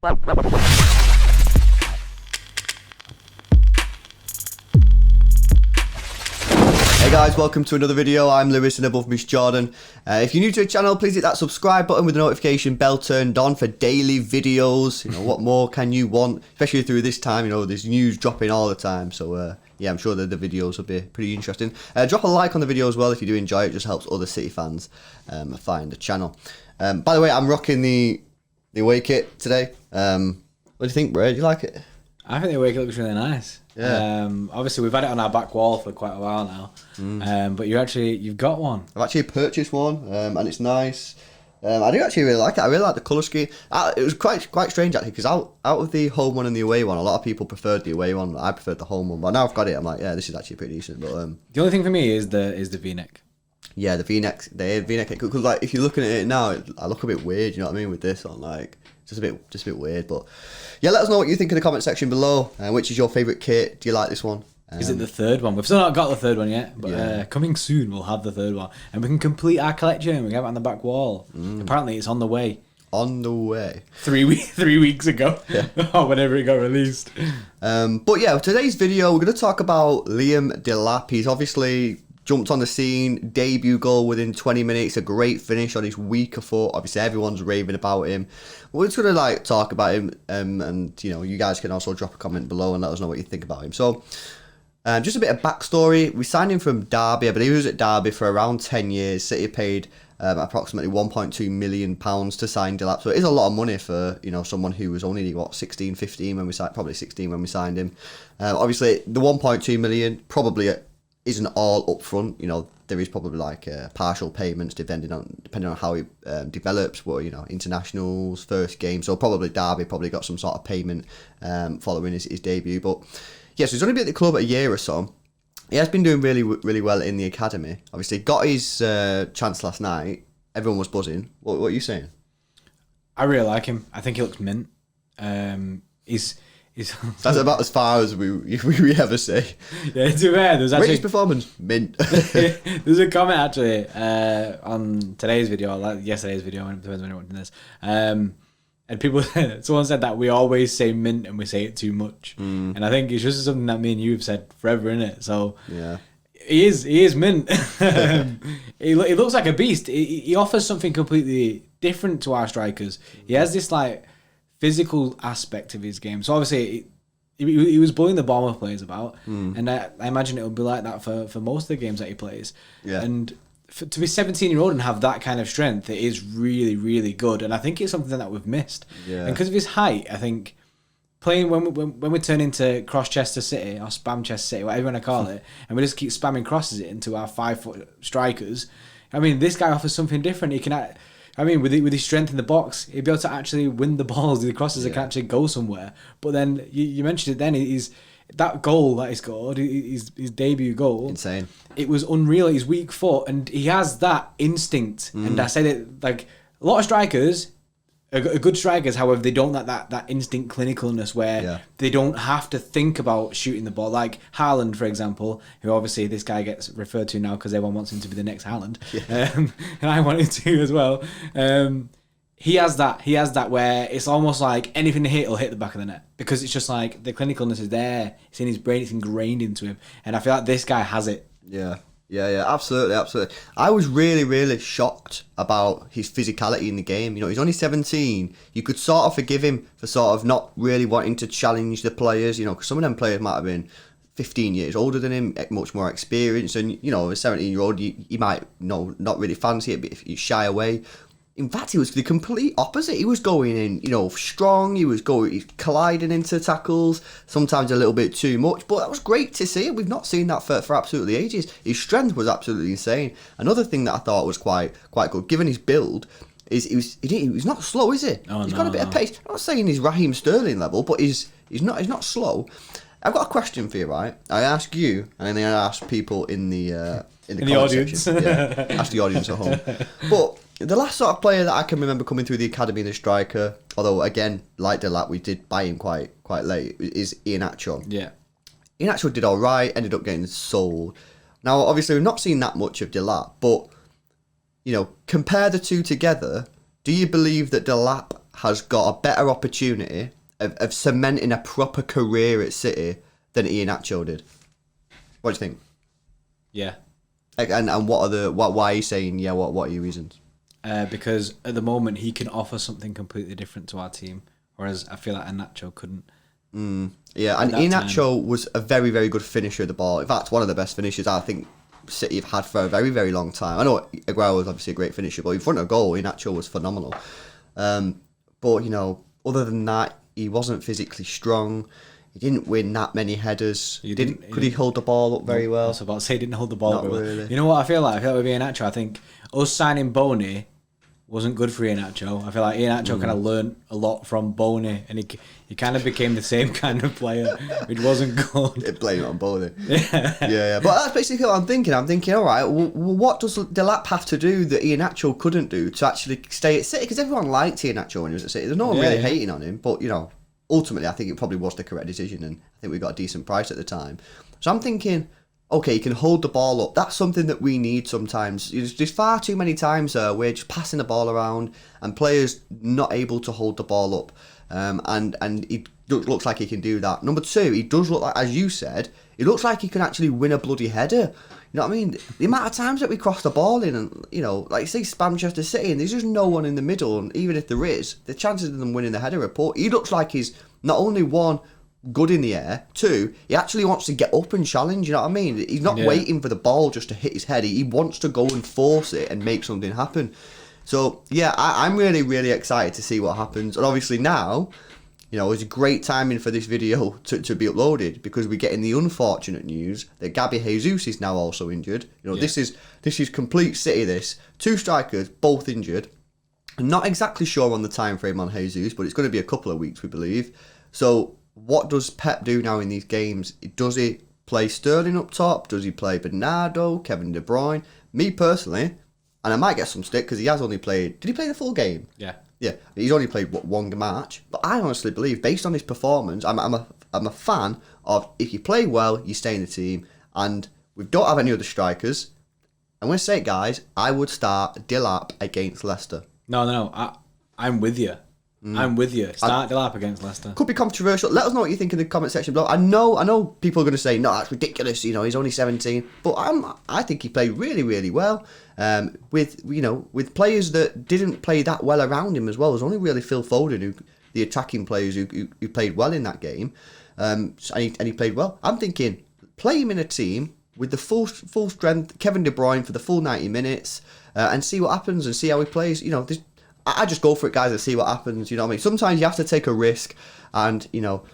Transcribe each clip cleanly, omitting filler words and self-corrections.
Hey guys, welcome to another video. I'm Lewis and above me is Jordan. If you're new to the channel, please hit that subscribe button with the notification bell turned on for daily videos. You know, what more can you want? Especially through this time, you know, there's news dropping all the time. So yeah, I'm sure that the videos will be pretty interesting. Drop a like on the video as well if you do enjoy it. It just helps other City fans find the channel. By the way, I'm rocking the away kit today. What do you think, Bray? Do you like it? I think the away kit looks really nice. Yeah. Obviously, we've had it on our back wall for quite a while now. But you've got one. I've actually purchased one, and it's nice. I do actually really like it. I really like the colour scheme. It was quite strange actually, because out of the home one and the away one, a lot of people preferred the away one. I preferred the home one, but now I've got it. I'm like, yeah, this is actually pretty decent. But the only thing for me is the V-neck. Yeah, the V-neck, because like if you're looking at it now, I look a bit weird. You know what I mean with this on, like just a bit weird. But yeah, let us know what you think in the comment section below. Which is your favourite kit? Do you like this one? Is it the third one? We've still not got the third one yet, but coming soon we'll have the third one, and we can complete our collection. We can have it on the back wall. Apparently, it's on the way. On the way. 3 weeks ago, or whenever it got released. But yeah, today's video we're going to talk about Liam Delap. He's obviously jumped on the scene, debut goal within 20 minutes, a great finish on his weaker foot. Obviously, everyone's raving about him. We're just going to like talk about him, and you know, you guys can also drop a comment below and let us know what you think about him. So. Just a bit of backstory. We signed him from Derby. I believe he was at Derby for around 10 years. City paid approximately £1.2 million to sign Delap. So it is a lot of money for, you know, someone who was only, what, 16, 15 when we signed, probably 16 when we signed him. Obviously, the 1.2 million probably isn't all up front. You know, there is probably like partial payments depending on how he develops. Well, you know, internationals, first game. So probably Derby probably got some sort of payment following his debut. But yeah, so he's only been at the club a year or so. He has been doing really well in the academy. Obviously, got his chance last night. Everyone was buzzing. What are you saying? I really like him. I think he looks mint. He's That's about as far as we ever say. Yeah, to be fair, there's actually his performance mint. There's a comment actually on today's video, like yesterday's video, when depends when you're watching this. And people, someone said that we always say mint and we say it too much. And I think it's just something that me and you have said forever, innit? So yeah, he is mint. He looks like a beast. He offers something completely different to our strikers. He has this like physical aspect of his game. So obviously he was bullying the Bournemouth players about, and I imagine it would be like that for most of the games that he plays. Yeah. And to be 17-year-old and have that kind of strength, it is really, really good. And I think it's something that we've missed. Yeah. And because of his height, I think playing when we turn into cross-Chester City or spam-Chester City, whatever you want to call it, and we just keep spamming crosses it into our 5-foot strikers, I mean, this guy offers something different. He can, I mean, with his strength in the box, he'd be able to actually win the balls, the crosses that can actually go somewhere. But then, you mentioned it then, that goal that he scored, his debut goal, insane. It was unreal. His weak foot, and he has that instinct. And I said it like a lot of strikers, are good strikers. However, they don't like that instinct clinicalness where they don't have to think about shooting the ball. Like Haaland, for example, who obviously this guy gets referred to now because everyone wants him to be the next Haaland, and I wanted to as well. He has that where it's almost like anything to hit will hit the back of the net, because it's just like the clinicalness is there. It's in his brain. It's ingrained into him, and I feel like this guy has it. Yeah, absolutely. I was really shocked about his physicality in the game. You know, he's only 17. You could sort of forgive him for sort of not really wanting to challenge the players. You know, because some of them players might have been 15 years older than him, much more experienced, and you know, a 17-year-old, you might not really fancy it, but if you shy away. In fact, he was the complete opposite. He was going in, you know, strong. He's colliding into tackles, sometimes a little bit too much. But that was great to see. We've not seen that for absolutely ages. His strength was absolutely insane. Another thing that I thought was quite good, given his build, is he's not slow, is he? He's got a bit of pace. I'm not saying he's Raheem Sterling level, but he's not slow. I've got a question for you, right? I ask you, and then I ask people in the audience. Yeah, ask the audience at home. But the last sort of player that I can remember coming through the academy, the striker, although again, like Delap, we did buy him quite late, is Iheanacho. Yeah. Iheanacho did all right, ended up getting sold. Now, obviously, we've not seen that much of Delap, but, you know, compare the two together. Do you believe that Delap has got a better opportunity of cementing a proper career at City than Iheanacho did. What do you think? Yeah. And why are you saying yeah? What are your reasons? Because at the moment he can offer something completely different to our team, whereas I feel like Iheanacho couldn't. Yeah, and Iheanacho was a very, very good finisher of the ball. In fact, one of the best finishers I think City have had for a very, very long time. I know Aguero was obviously a great finisher, but in front of goal, Iheanacho was phenomenal. But, you know, other than that, he wasn't physically strong. He didn't win that many headers. Could he hold the ball up very well? I was about to say he didn't hold the ball Not very well. really. You know what I feel like? I feel like with Iheanacho, I think us signing Boney wasn't good for Iheanacho. I feel like Iheanacho kind of learned a lot from Boney, and he kind of became the same kind of player, which wasn't good. Blame it on Bowley. Yeah. But that's basically what I'm thinking. I'm thinking, all right, well, what does Delap have to do that Iheanacho couldn't do to actually stay at City? Because everyone liked Iheanacho when he was at City. There's no one really hating on him, but, you know, ultimately I think it probably was the correct decision, and I think we got a decent price at the time. So I'm thinking, okay, he can hold the ball up. That's something that we need sometimes. There's far too many times we're just passing the ball around and players not able to hold the ball up. And he looks like he can do that. Number two, he does look like, as you said, he looks like he can actually win a bloody header. You know what I mean? The amount of times that we cross the ball in and, you know, like say Manchester City and there's just no one in the middle, and even if there is, the chances of them winning the header are poor. He looks like he's not only one, good in the air, two, he actually wants to get up and challenge, you know what I mean? He's not waiting for the ball just to hit his head. He wants to go and force it and make something happen. So, yeah, I'm really, really excited to see what happens. And obviously now, you know, it's a great timing for this video to be uploaded because we're getting the unfortunate news that Gabriel Jesus is now also injured. You know, this is complete City, this. Two strikers, both injured. I'm not exactly sure on the time frame on Jesus, but it's going to be a couple of weeks, we believe. So, what does Pep do now in these games? Does he play Sterling up top? Does he play Bernardo, Kevin De Bruyne? Me personally, and I might get some stick because he has only played... Did he play the full game? Yeah. Yeah, he's only played one match. But I honestly believe, based on his performance, I'm a fan of if you play well, you stay in the team. And we don't have any other strikers. I'm going to say it, guys. I would start Delap against Leicester. No. I'm with you. I'm with you. Start Delap against Leicester. Could be controversial. Let us know what you think in the comment section below. I know people are going to say, no, that's ridiculous. You know, he's only 17. But I think he played really, really well. With players that didn't play that well around him as well. There's only really Phil Foden, the attacking players who played well in that game. And he played well. I'm thinking, play him in a team with the full strength, Kevin De Bruyne for the full 90 minutes, and see what happens and see how he plays. You know, I just go for it, guys, and see what happens. You know what I mean? Sometimes you have to take a risk, and, you know,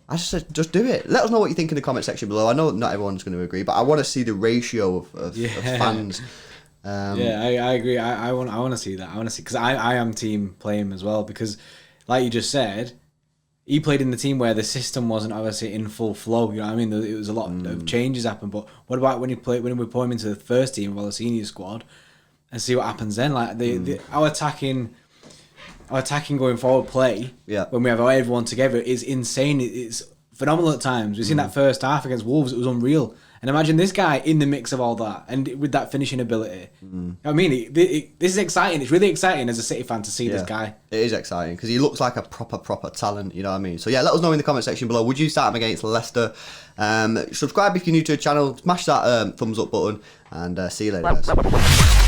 I just said, just do it. Let us know what you think in the comment section below. I know not everyone's going to agree, but I want to see the ratio of fans. I agree. I want to see that. I want to see, because I am team play him as well, because, like you just said, he played in the team where the system wasn't obviously in full flow. You know what I mean? It was a lot of changes happened. But what about when we put him into the first team, well, the senior squad, and see what happens then? Like our attacking going forward play, when we have everyone together, is insane. It's phenomenal at times. We've seen that first half against Wolves; it was unreal. And imagine this guy in the mix of all that, and with that finishing ability. You know what I mean, this is exciting. It's really exciting as a City fan to see this guy. It is exciting because he looks like a proper talent. You know what I mean? So yeah, let us know in the comment section below. Would you start him against Leicester? Subscribe if you're new to the channel. Smash that thumbs up button, and see you later, guys.